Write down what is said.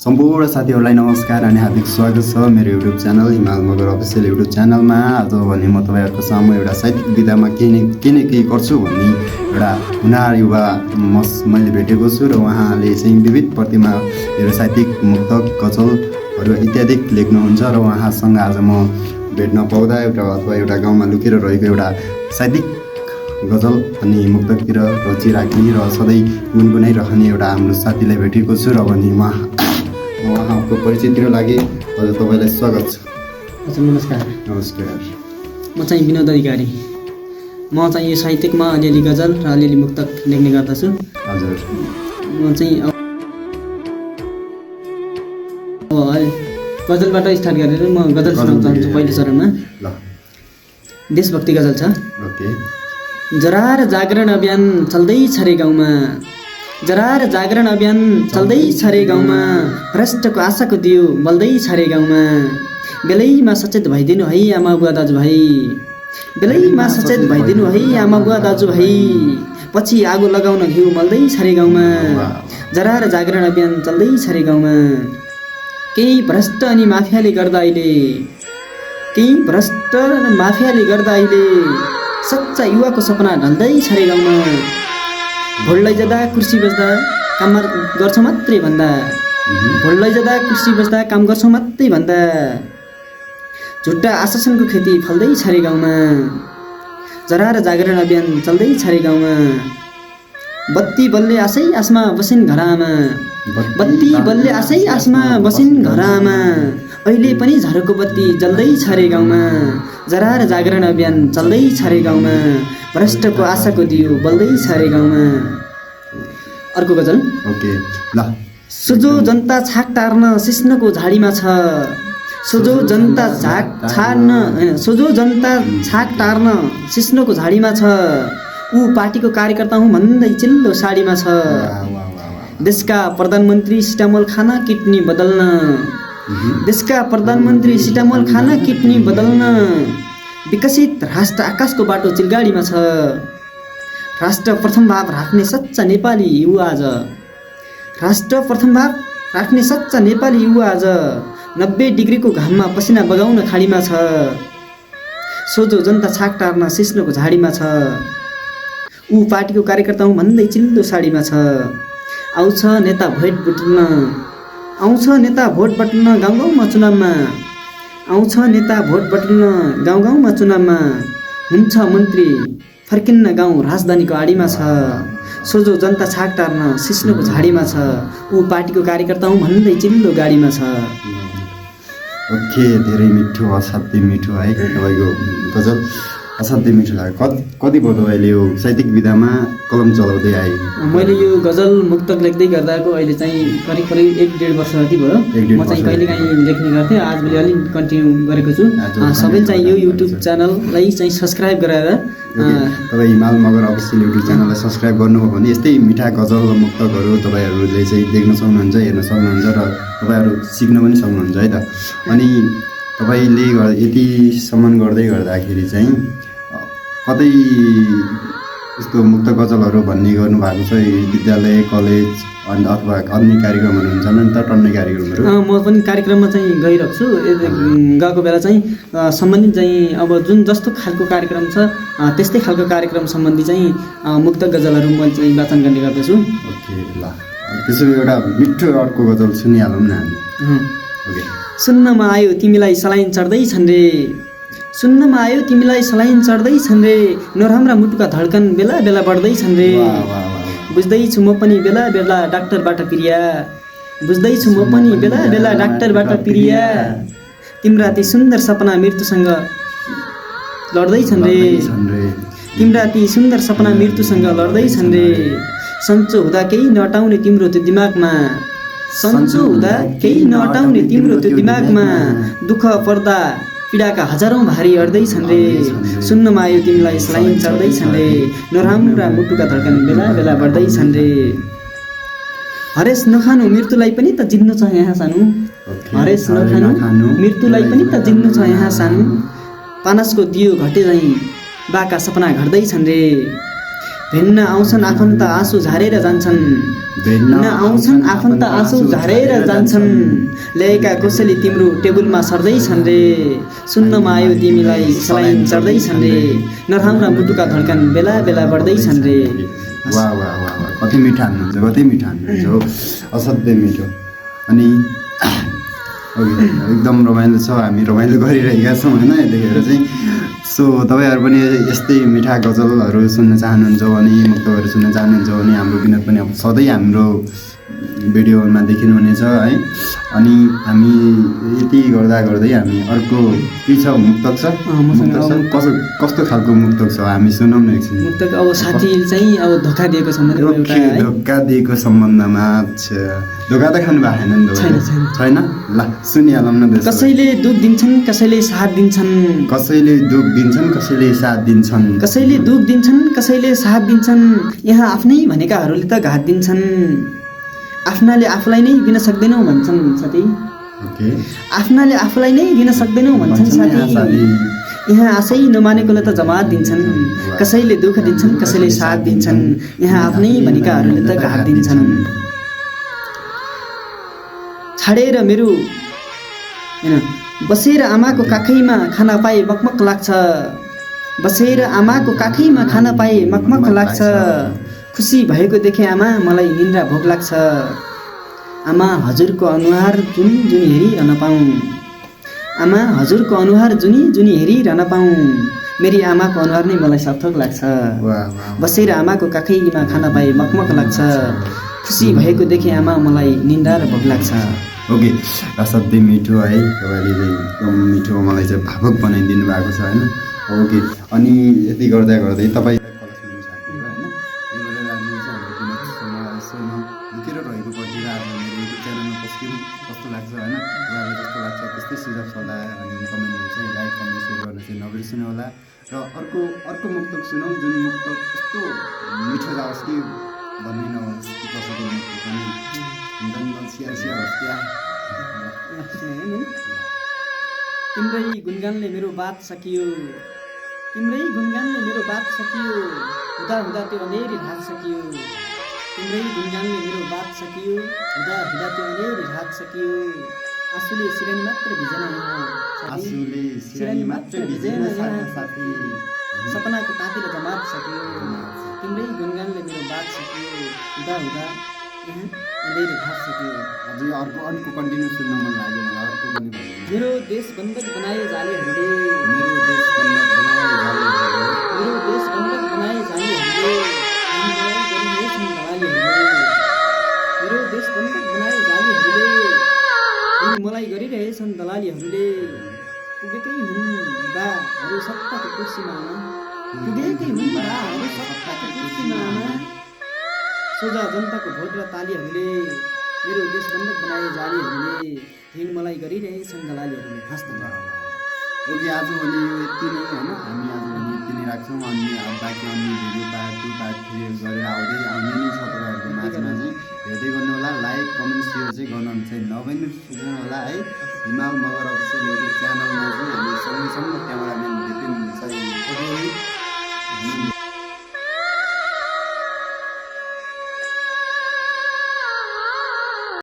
सम्पूर्ण साथीहरूलाई नमस्कार अनि हार्दिक स्वागत छ मेरो युट्युब च्यानल हिमाल मगर अफिसियल युट्युब च्यानलमा। आज भने म तपाईँहरूको सामु एउटा साहित्यिक विधामा केही गर्छु भन्ने एउटा हुनार युवा मैले भेटेको छु र उहाँले चाहिँ विविध प्रतिमा एउटा साहित्यिक मुक्तक गजलहरू इत्यादि लेख्नुहुन्छ र उहाँसँग आज म भेट्न पाउँदा एउटा गाउँमा लुकेर रहेको एउटा साहित्यिक गजल अनि मुक्तकतिर रुचि राख्ने र सधैँ गुनगुनाइरहने एउटा हाम्रो साथीलाई भेटेको छु र भने उहाँको परिचयतिर लागि हजुर तपाईँलाई स्वागत छ। हजुर नमस्कार। नमस्कार। म चाहिँ विनोद अधिकारी। म चाहिँ यो साहित्यिकमा अलिअलि गजल र अलिअलि मुक्तक लेख्ने गर्दछु। हजुर म चाहिँ गजलबाट स्टार्ट गरेर म गजल सुनाउन चाहन्छु। पहिलो चरणमा ल देशभक्ति गजल छ। ओके। जरा र जागरण अभियान चल्दैछ रे गाउँमा, जरा र जागरण अभियान चल्दैछ रे गाउँमा, भ्रष्टको आशाको दियो बल्दैछ रे गाउँमा। बेलैमा सचेत भइदिनु है आमा बुवा दाजुभाइ, बेलैमा सचेत भइदिनु है आमा बुवा दाजुभाइ, पछि आगो लगाउन घिउ मल्दैछ रे गाउँमा। जरा र जागरण अभियान चल्दैछ रे गाउँमा। केही भ्रष्ट अनि माफियाले गर्दा अहिले, केही भ्रष्ट माफियाले गर्दा अहिले सच्चा युवाको सपना ढल्दैछ रे गाउँमा। भोट लैजाँदा कुर्सी बस्दा काम गर्छौँ मात्रै भन्दा, भोट लैजाँदा कुर्सी बस्दा काम गर्छौँ मात्रै भन्दा, झुट्टा आश्वासनको खेती फल्दैछ रे गाउँमा। जरा र जागरण अभियान चल्दैछ रे गाउँमा। बत्ती बल्ले आशै आसमा बसिन् घरमा, बत्ती बल्ले आशै आसमा बसिन् घरमा, अहिले पनि झरको बत्ती जल्दैछ रे गाउँमा। जरा र जागरण अभियान चल्दैछ रे गाउँमा, भ्रष्टको आशाको दियो बल्दैछ रे गाउँमा। अर्को गजल। ओके ल। सोझो जनता छाक टार्न सिस्नोको झाडीमा छ, सोझो जनता सोझो जनता छाक टार्न सिस्नोको झाडीमा छ, ऊ पार्टीको कार्यकर्ता हुँ भन्दै चिल्लो साडीमा छ। देशका प्रधानमन्त्री सिटामोल खाना किडनी बदल्न, देशका प्रधानमन्त्री सिटामोल खाना किडनी बदल्न, विकसित राष्ट्र आकाशको बाटो चिलगाडीमा छ। राष्ट्र प्रथम भाव राख्ने सच्चा नेपाली युवा आज, राष्ट्र प्रथम भाव राख्ने सच्चा नेपाली युवा आज 90 डिग्रीको घाममा पसिना बगाउन खाडीमा छ। सोझो जनता छाक टार्न सिस्नोको झाडीमा छ, ऊ पार्टीको कार्यकर्ता हुँ भन्दै चिल्लो साडीमा छ। आउँछ नेता भोट बटुल्न, आउँछ नेता भोट बटुल्न गाउँ गाउँमा चुनावमा, आउँछ नेता भोट बटुल्न गाउँ गाउँमा चुनावमा, हुन्छ मन्त्री फर्किन्न गाउँ राजधानीको आडीमा छ। सोझो जनता छाक टार्न सिस्नोको झाडीमा छ, ऊ पार्टीको कार्यकर्ता हुँ भन्दै चिल्लो गाडीमा छ। ओके, धेरै मिठो, असाध्यै मिठो है तपाईँको गजल, असाध्यै मिठो लाग्यो। कति भयो तपाईँले यो साहित्यिक विधामा कलम चलाउँदै आए? मैले यो गजल मुक्तक लेख्दै गर्दाको अहिले चाहिँ करिब 1-1.5 वर्ष जति भयो। म चाहिँ कहिलेकाहीँ लेख्ने गर्थेँ, आजभोलि अलिक कन्टिन्यू गरेको छु। सबैले चाहिँ यो युट्युब च्यानललाई चाहिँ सब्सक्राइब गराएर तपाईँ हिमाल मगर अफिसियल युट्युब च्यानललाई सब्सक्राइब गर्नुभयो भने यस्तै मिठा गजल र मुक्तकहरू तपाईँहरूले चाहिँ देख्न सक्नुहुन्छ, हेर्न सक्नुहुन्छ र तपाईँहरू सिक्न पनि सक्नुहुन्छ है त। अनि तपाईँले यतिसम्म गर्दै गर्दाखेरि चाहिँ कतै यस्तो मुक्त गजलहरू भन्ने गर्नुभएको छ विद्यालय कलेज अनि अथवा अन्य कार्यक्रमहरू हुन्छन् नि त, टन्ने कार्यक्रमहरू? म पनि कार्यक्रममा चाहिँ गइरहेको छु। गएको बेला चाहिँ सम्बन्धित चाहिँ अब जुन जस्तो खालको कार्यक्रम छ त्यस्तै खालको कार्यक्रम सम्बन्धी चाहिँ मुक्त गजलहरू म चाहिँ वाचन गर्ने गर्दछु। ओके ल, त्यसो एउटा मिठो अर्को गजल सुनिहालौँ न हामी। ओके। सुन्नमा आयो तिमीलाई सलाइन चढ्दैछन् रे, सुन्नमा आयो तिमीलाई सलाइन चढ्दैछन् रे, नराम्रा मुटुका धड्कन बेला बेला बढ्दैछन् रे। बुझ्दैछु म पनि बेला बेला डाक्टरबाट पिरिया, बुझ्दैछु म पनि बेला बेला डाक्टरबाट पिरिया, तिम्रा ती सुन्दर सपना मृत्युसँग लड्दैछन् रे, तिम्रा ती सुन्दर सपना मृत्युसँग लड्दैछन् रे। सन्चो हुँदा केही नअटाउने तिम्रो त्यो दिमागमा, सन्चो हुँदा केही नअटाउने तिम्रो त्यो दिमागमा, दुःख पर्दा पीडाका हजारौँ भारी अड्दैछन् रे। सुन्नमा आयो तिमीलाई सलाइन चढ्दैछन् रे, नराम्रा मुटुका धड्कन बेला बेला बढ्दैछन् रे। हरेस नखानु मृत्युलाई पनि त जित्नु छ यहाँ सानो, हरेस नखानु मृत्युलाई पनि त जित्नु छ यहाँ सानो, पानसको दियो घटे झैँ बाका सपना घट्दैछन् रे। भिन्न आउँछन् आफन्त आँसु झारेर जान्छन् भिन्न आउँछन् आफन्त आँसु झारेर जान्छन् ल्याएका कोसेली तिम्रो टेबुलमा सर्दैछन् रे सुन्नमा आयो तिमीलाई सलाइन चढ्दैछन् रे नराम्रा मुटुका धड्कन बेला बेला बढ्दैछन् रे। वाह वाह वाह वाह, कति मिठो हान्नुहुन्छ, कति मिठो हान्नुहुन्छ हो, असाध्यै मिठो। अनि एकदम रमाइलो छ, हामी रमाइलो गरिरहेका छौँ होइन यतिखेर चाहिँ। सो तपाईँहरू पनि यस्तै मिठा गजलहरू सुन्न चाहनुहुन्छ भने, मुक्तकहरू सुन्न चाहनुहुन्छ भने हाम्रो विनोद पनि अब सधैँ हाम्रो भिडियोमा देखिनुहुनेछ है। अनि हामी यति गर्दा गर्दै हामी अर्को के छ मुक्तक छ, कस्तो खालको मुक्तक छ हामी सुनौँ न एकछिन। मुक्तक अब साथी चाहिँ अब धोका दिएको सम्बन्धमा एउटा है। धोका दिएको सम्बन्धमा। अच्छा, धोका त खानु भएको छैन? ल सुनिहालौँ न। कसैले दुख दिन्छन् कसैले साथ दिन्छन्, कसैले दुख दिन्छन् कसैले साथ दिन्छन्, कसैले दुख दिन्छन् कसैले साथ दिन्छन्, यहाँ आफ्नै भनेकाहरूले त घात दिन्छन्, आफ्नाले आफूलाई नै दिन सक्दैनौ भन्छन् साथी, आफ्नाले आफूलाई नै दिन सक्दैनौ भन्छन् साथी, यहाँ आशै नमानेकोले त जमात दिन्छन्, कसैले दुःख दिन्छन् कसैले साथ दिन्छन्, यहाँ आफ्नै भनेकाहरूले त घात दिन्छन्। छाडेर मेरो हैन बसेर आमाको काखैमा खाना पाए मकमक लाग्छ, बसेर आमाको काखैमा खाना पाए मकमक लाग्छ, खुसी भएको देखे आमा मलाई निन्द्रा भोक लाग्छ, आमा हजुरको अनुहार जुनी जुनी हेरिरहन पाऊँ, आमा हजुरको अनुहार जुनी जुनी हेरिरहन पाऊँ, मेरी आमाको अनुहार नै मलाई सार्थक लाग्छ, बसेर आमाको काखैमा खाना पाए मकमक लाग्छ, खुसी भएको देखे आमा मलाई निन्द्रा र भोक लाग्छ। ओके, असाध्यै मिठो है, तपाईँले चाहिँ एकदम मिठो मलाई चाहिँ भावुक बनाइदिनु भएको छ होइन। ओके, अनि यति गर्दा गर्दै तपाईँ कस्तो लाग्छ होइन, उहाँहरूलाई कस्तो लाग्छ त्यस्तै सुझाव सल्लाह अनि कमेन्टहरू चाहिँ लाइक कमेन्ट सेयर गर्न चाहिँ नबिर्सिनु होला। र अर्को मुक्तक सुनौँ जुन मुक्तक कस्तो मिठो जाओस् कि भन्ने नहोस् कि कसैको मुक्तक पनि सिया होस् क्या। तिम्रै गुणगानले मेरो बात सकियो, तिम्रै गुणगानले मेरो बात सकियो, हुँदा हुँदा त्यो अनेरी रात सकियो, तिम्रै गुणगानले मेरो बात सकियो, हुँदा हुँदा त्यो अनेरी रात सकियो, आँसुले सिरानी मात्र भिजेन यहाँ, आँसुले सिरानी मात्र भिजेन साथी, सपनाको तातेर जमात सकियो, तिम्रै गुणगानले मेरो बात सकियो, हुँदा हुँदा यहाँ अँधेरी घाट सकियो। अझै अर्को कन्टिन्यू सुन्न मन लाग्यो मलाई, अर्को पनि भन्नु। मेरो देश बन्धक बनाए जालीहरूले, मेरो देश बन्धक बनाए जालीहरूले, मेरो देश बन्धक बनाए जालीहरूले, मलाई गरिरहेछन् दलालीहरूले, मेरो देश बन्धक बनाए जालीहरूले, मलाई गरिरहेछन् दलालीहरूले, पुगेकै हुन् बाहरू सत्ताको कुर्सीमा आमा, पुगेकै हुन् बाहरू सत्ताको कुर्सीमा आमा, सोझा जनताको भोट र तालीहरूले, मेरो देश बन्धक बनाए जालीहरूले, हिँड मलाई गरिरहेछन् दलालीहरूले। हस्त ओके, आजभोलि यो यति नै होइन, हामी आजभोलि यति नै राख्छौँ। अनि बाँकी अन्य भिडियो पार्ट 2 पार्ट 3 गरेर आउने नै छ तपाईँहरूको माझमा चाहिँ, हेर्दै गर्नु होला, लाइक कमेन्ट सेयर चाहिँ गर्न चाहिँ नबिर्सनु होला है। हिमाल मगर अफिसियल युट्युब च्यानलमा चाहिँ हामी सँगै छौँ, क्यामेराम्यान बिपिन चाहिँ